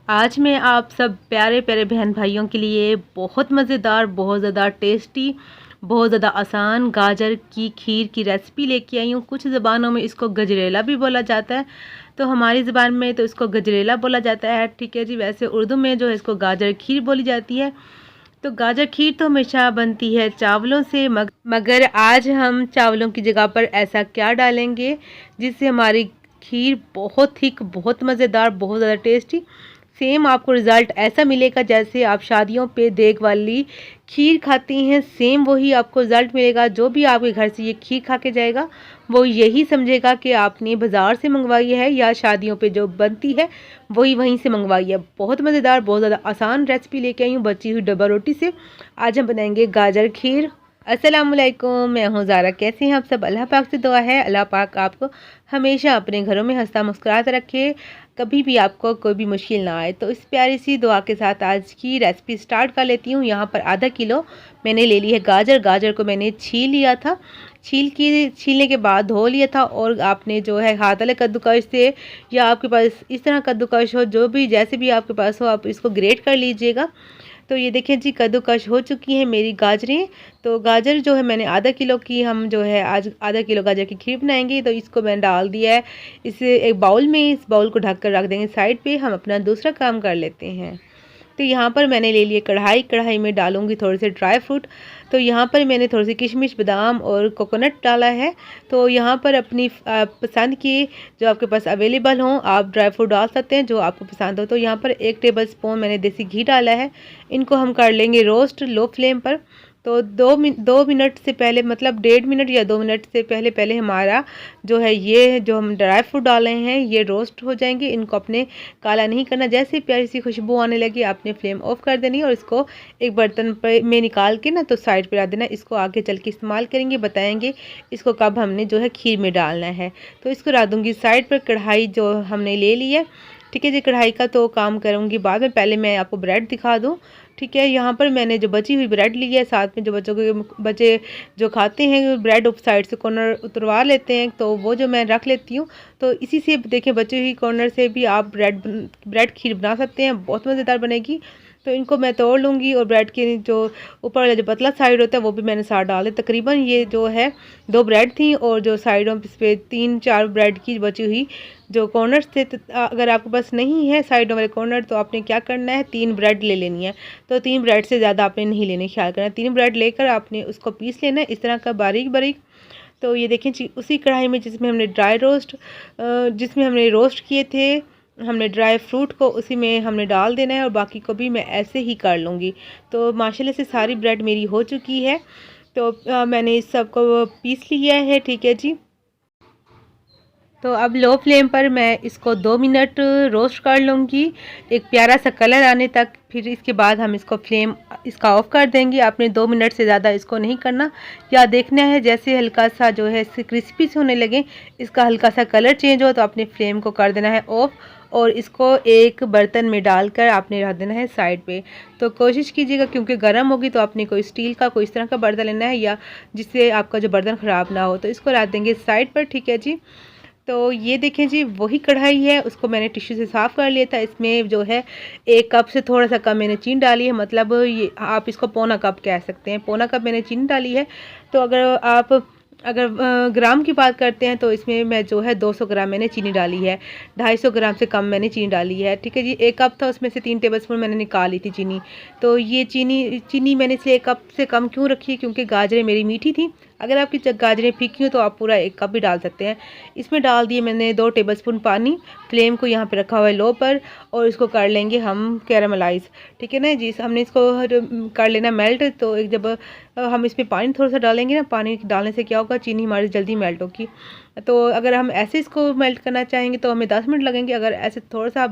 आज मैं आप सब प्यारे प्यारे बहन भाइयों के लिए बहुत मज़ेदार, बहुत ज़्यादा टेस्टी, बहुत ज़्यादा आसान गाजर की खीर की रेसिपी लेके आई हूँ। कुछ ज़बानों में इसको गजरेला भी बोला जाता है, तो हमारी ज़बान में तो इसको गजरेला बोला जाता है। ठीक है जी। वैसे उर्दू में जो है इसको गाजर खीर बोली जाती है। तो गाजर खीर तो हमेशा बनती है चावलों से, मगर आज हम चावलों की जगह पर ऐसा क्या डालेंगे जिससे हमारी खीर बहुत थिक, बहुत मज़ेदार, बहुत ज़्यादा टेस्टी, सेम आपको रिज़ल्ट ऐसा मिलेगा जैसे आप शादियों पे देग वाली खीर खाती हैं, सेम वही आपको रिज़ल्ट मिलेगा। जो भी आपके घर से ये खीर खा के जाएगा वो यही समझेगा कि आपने बाज़ार से मंगवाई है या शादियों पे जो बनती है वही वहीं से मंगवाई है। बहुत मज़ेदार, बहुत ज़्यादा आसान रेसिपी लेके आई हूँ बची हुई डब्बा रोटी से। आज हम बनाएंगे गाजर खीर। अस्सलामुअलैकुम, मैं हूँ ज़ारा। कैसे हैं आप सब? अल्लाह पाक से दुआ है अल्लाह पाक आपको हमेशा अपने घरों में हंसता मुस्कुराता रखे, कभी भी आपको कोई भी मुश्किल ना आए। तो इस प्यारी सी दुआ के साथ आज की रेसिपी स्टार्ट कर लेती हूँ। यहाँ पर आधा किलो मैंने ले ली है गाजर। गाजर को मैंने छील लिया था, छीलने के बाद धो लिया था, और आपने जो है हाथ वाले कद्दूकश से या आपके पास इस तरह कद्दूकश हो, जो भी जैसे भी आपके पास हो, आप इसको ग्रेट कर लीजिएगा। तो ये देखें जी, कद्दूकश हो चुकी है मेरी गाजरें। तो गाजर जो है मैंने आधा किलो की, हम जो है आज आधा किलो गाजर की खीर बनाएंगे। तो इसको मैंने डाल दिया है इसे एक बाउल में। इस बाउल को ढक कर रख देंगे साइड पे। हम अपना दूसरा काम कर लेते हैं। तो यहाँ पर मैंने ले लिए कढ़ाई। कढ़ाई में डालूंगी थोड़े से ड्राई फ्रूट। तो यहाँ पर मैंने थोड़ी सी किशमिश, बादाम और कोकोनट डाला है। तो यहाँ पर अपनी पसंद की जो आपके पास अवेलेबल हो आप ड्राई फ्रूट डाल सकते हैं, जो आपको पसंद हो। तो यहाँ पर 1 टेबल स्पून मैंने देसी घी डाला है। इनको हम कर लेंगे रोस्ट लो फ्लेम पर। तो 2 मिनट से पहले, मतलब 1.5 मिनट या 2 मिनट से पहले पहले हमारा जो है ये जो हम ड्राई फ्रूट डाले हैं ये रोस्ट हो जाएंगे। इनको अपने काला नहीं करना। जैसे प्यारी सी खुशबू आने लगी आपने फ्लेम ऑफ कर देनी है, और इसको एक बर्तन पर में निकाल के ना तो साइड पर रख देना। इसको आगे चल के इस्तेमाल करेंगे, बताएंगे इसको कब हमने जो है खीर में डालना है। तो इसको रख दूँगी साइड पर। कढ़ाई जो हमने ले ली है, ठीक है जी। कढ़ाई का तो काम करूँगी बाद में, पहले मैं आपको ब्रेड दिखा दूँ। ठीक है, यहाँ पर मैंने जो बची हुई ब्रेड ली है, साथ में जो बच्चे जो खाते हैं ब्रेड उप साइड से कॉर्नर उतरवा लेते हैं, तो वो जो मैं रख लेती हूँ। तो इसी से देखें बची हुई कॉर्नर से भी आप ब्रेड खीर बना सकते हैं, बहुत मज़ेदार बनेगी। तो इनको मैं तोड़ लूँगी, और ब्रेड के जो ऊपर वाला जो पतला साइड होता है वो भी मैंने साथ डाल दिया। तकरीबन ये जो है 2 ब्रेड थी, और जो साइडों पे 3-4 ब्रेड की बची हुई जो कॉर्नर्स थे। तो अगर आपके पास नहीं है साइडों वाले कॉर्नर, तो आपने क्या करना है, 3 ब्रेड ले लेनी है। तो 3 ब्रेड से ज़्यादा आपने नहीं लेने, ख्याल करना। 3 ब्रेड लेकर आपने उसको पीस लेना है इस तरह का बारीक बारीक। तो ये देखें उसी कढ़ाई में जिसमें हमने रोस्ट किए थे, हमने ड्राई फ्रूट को उसी में हमने डाल देना है, और बाकी को भी मैं ऐसे ही कर लूँगी। तो माशाल्लाह से सारी ब्रेड मेरी हो चुकी है। तो मैंने इस सब को पीस लिया है, ठीक है जी। तो अब लो फ्लेम पर मैं इसको 2 मिनट रोस्ट कर लूँगी, एक प्यारा सा कलर आने तक। फिर इसके बाद हम इसको फ्लेम इसका ऑफ कर देंगे। आपने 2 मिनट से ज़्यादा इसको नहीं करना। या देखना है जैसे हल्का सा जो है क्रिस्पी से होने लगे, इसका हल्का सा कलर चेंज हो, तो आपने फ्लेम को कर देना है ऑफ, और इसको एक बर्तन में डालकर आपने रख देना है साइड पे। तो कोशिश कीजिएगा, क्योंकि गर्म होगी, तो आपने कोई स्टील का कोई इस तरह का बर्तन लेना है, या जिससे आपका जो बर्तन ख़राब ना हो। तो इसको रख देंगे साइड पर, ठीक है जी। तो ये देखें जी, वही कढ़ाई है, उसको मैंने टिश्यू से साफ़ कर लिया था। इसमें जो है 1 कप से थोड़ा सा कम मैंने चीनी डाली है, मतलब ये आप इसको पौना कप कह सकते हैं। पौना कप मैंने चीनी डाली है। तो अगर ग्राम की बात करते हैं, तो इसमें मैं जो है 200 ग्राम मैंने चीनी डाली है। 250 ग्राम से कम मैंने चीनी डाली है, ठीक है जी। 1 कप था, उसमें से 3 टेबलस्पून मैंने निकाल ली थी चीनी। तो ये चीनी मैंने इसलिए 1 कप से कम क्यों रखी है, क्योंकि गाजरें मेरी मीठी थी। अगर आपकी गाजरें फीकी हो तो आप पूरा 1 कप भी डाल सकते हैं। इसमें डाल दिए मैंने 2 टेबलस्पून पानी। फ्लेम को यहाँ पे रखा हुआ है लो पर, और इसको कर लेंगे हम कैरामलाइज, ठीक है ना जी। हमने इसको कर लेना मेल्ट। तो एक जब हम इसमें पानी थोड़ा सा डालेंगे ना, पानी डालने से क्या होगा, चीनी हमारी जल्दी मेल्ट होगी। तो अगर हम ऐसे इसको मेल्ट करना चाहेंगे तो हमें 10 मिनट लगेंगे। अगर ऐसे थोड़ा सा आप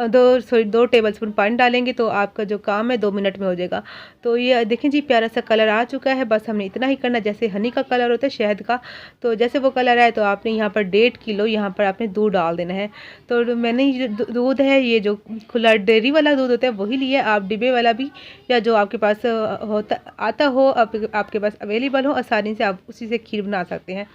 2 टेबलस्पून पानी डालेंगे तो आपका जो काम है 2 मिनट में हो जाएगा। तो ये देखें जी, प्यारा सा कलर आ चुका है। बस हमने इतना ही करना, जैसे हनी का कलर होता है, शहद का। तो जैसे वो कलर आए, तो आपने यहाँ पर 1.5 किलो यहाँ पर आपने दूध डाल देना है। तो मैंने ये दूध है, ये जो खुला डेयरी वाला दूध होता है वही लिया। आप डिब्बे वाला भी, या जो आपके पास आता हो, आपके पास अवेलेबल हो, आसानी से आप उसी से खीर बना सकते हैं।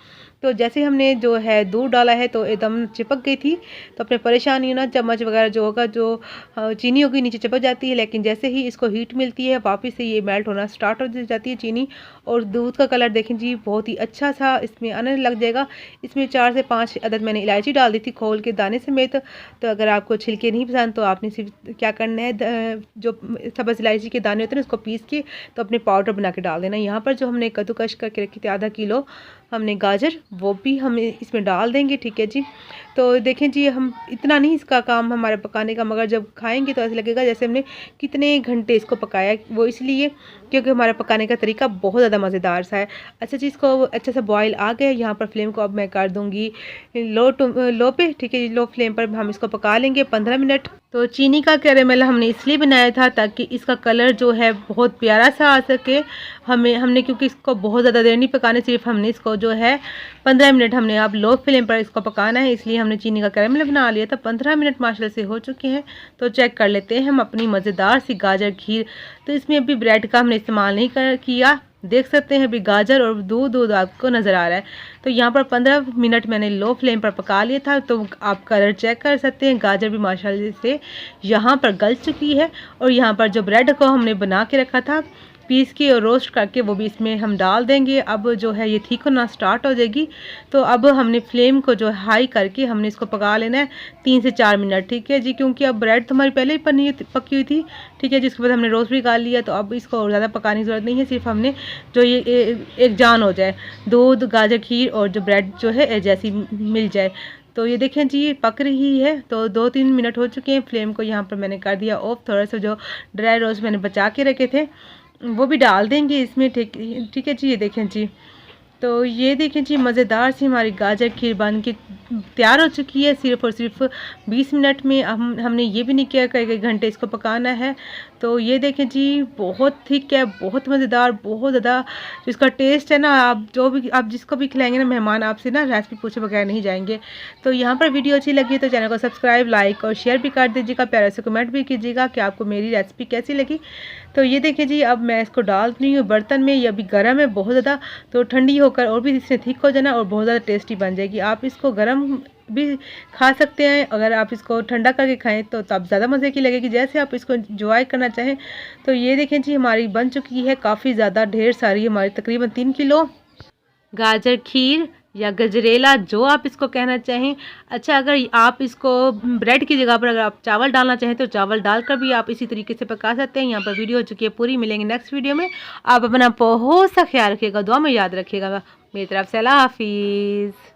तो जैसे हमने जो है दूध डाला है तो एकदम चिपक गई थी। तो अपने परेशान नहीं होना, चम्मच वगैरह जो होगा, जो चीनी होगी नीचे चिपक जाती है, लेकिन जैसे ही इसको हीट मिलती है वापस से ये मेल्ट होना स्टार्ट हो जाती है चीनी। और दूध का कलर देखें जी बहुत ही अच्छा सा इसमें आने लग जाएगा। इसमें 4 से 5 अदद मैंने इलायची डाल दी थी खोल के दाने समेत। तो अगर आपको छिलके नहीं पसंद तो आपने सिर्फ क्या करना है, जो सब्ज़ इलायची के दाने होते हैं उसको पीस के तो अपने पाउडर बना के डाल देना। यहाँ पर जो हमने कद्दूकश करके रखी थी आधा किलो हमने गाजर, वो भी हम इसमें डाल देंगे। ठीक है जी। तो देखें जी हम इतना नहीं इसका काम हमारे पकाने का, मगर जब खाएंगे तो ऐसा लगेगा जैसे हमने कितने घंटे इसको पकाया। वो इसलिए क्योंकि हमारा पकाने का तरीका बहुत ज़्यादा मज़ेदार सा है। अच्छा जी, इसको अच्छा सा बॉयल आ गया। यहाँ पर फ्लेम को अब मैं कर दूँगी लो पे। ठीक है, लो फ्लेम पर हम इसको पका लेंगे 15 मिनट। तो चीनी का कैरेमल हमने इसलिए बनाया था ताकि इसका कलर जो है बहुत प्यारा सा आ सके। हमने क्योंकि इसको बहुत ज़्यादा देर नहीं पकाने, सिर्फ हमने इसको जो है 15 मिनट हमने अब लो फ्लेम पर इसको पकाना है, इसलिए हमने चीनी का कैरेमल बना लिया था। 15 मिनट माशाल्लाह से हो चुके हैं। तो चेक कर लेते हैं हम अपनी मज़ेदार सी गाजर खीर। तो इसमें अभी ब्रेड का हमने इस्तेमाल नहीं किया, देख सकते हैं अभी गाजर और दूध आपको नज़र आ रहा है। तो यहाँ पर 15 मिनट मैंने लो फ्लेम पर पका लिया था। तो आप कलर चेक कर सकते हैं, गाजर भी माशाल्लाह से यहाँ पर गल चुकी है। और यहाँ पर जो ब्रेड को हमने बना के रखा था पीस के और रोस्ट करके, वो भी इसमें हम डाल देंगे। अब जो है ये ठीक होना स्टार्ट हो जाएगी। तो अब हमने फ्लेम को जो हाई करके हमने इसको पका लेना है 3 से 4 मिनट। ठीक है जी, क्योंकि अब ब्रेड तो हमारी पहले ही पकी हुई थी। ठीक है, जिसके बाद हमने रोस्ट भी डाल लिया। तो अब इसको और ज़्यादा पकाने की ज़रूरत नहीं है, सिर्फ हमने जो ये एक जान हो जाए, दूध गाजर खीर और जो ब्रेड जो है जैसी मिल जाए। तो ये देखें जी ये पक रही है। तो 2-3 मिनट हो चुके हैं। फ्लेम को यहाँ पर मैंने कर दिया ऑफ। थोड़ा सा जो ड्राई रोस्ट मैंने बचा के रखे थे वो भी डाल देंगे इसमें। ठीक है जी, ये देखें जी। तो ये देखें जी मज़ेदार सी हमारी गाजर खीर बन के तैयार हो चुकी है सिर्फ और सिर्फ 20 मिनट में। हमने ये भी नहीं किया कि 1 घंटे इसको पकाना है। तो ये देखें जी बहुत थिक है, बहुत मज़ेदार, बहुत ज़्यादा इसका टेस्ट है ना, आप जिसको भी खिलाएंगे ना मेहमान आपसे ना रेसिपी पूछे बगैर नहीं जाएंगे। तो यहाँ पर वीडियो अच्छी लगी तो चैनल को सब्सक्राइब, लाइक और शेयर भी कर दीजिएगा। प्यारे से कमेंट भी कीजिएगा कि आपको मेरी रेसिपी कैसी लगी। तो ये देखिए जी अब मैं इसको डाल रही हूँ बर्तन में। ये अभी गर्म है बहुत ज़्यादा, तो ठंडी होकर और भी इससे थिक हो जाना और बहुत ज़्यादा टेस्टी बन जाएगी। आप इसको गर्म भी खा सकते हैं, अगर आप इसको ठंडा करके खाएं तो तब ज़्यादा मज़े की लगेगी, जैसे आप इसको एंजॉय करना चाहें। तो ये देखें जी हमारी बन चुकी है काफ़ी ज़्यादा, ढेर सारी, हमारी तकरीबन 3 किलो गाजर खीर या गजरेला जो आप इसको कहना चाहें। अच्छा, अगर आप इसको ब्रेड की जगह पर अगर आप चावल डालना चाहें तो चावल डालकर भी आप इसी तरीके से पका सकते हैं। यहाँ पर वीडियो हो चुकी है पूरी, मिलेंगे नेक्स्ट वीडियो में। आप अपना बहुत सा ख्याल रखिएगा, दुआ में याद रखिएगा। मेरी तरफ से अल्लाह हाफिज़।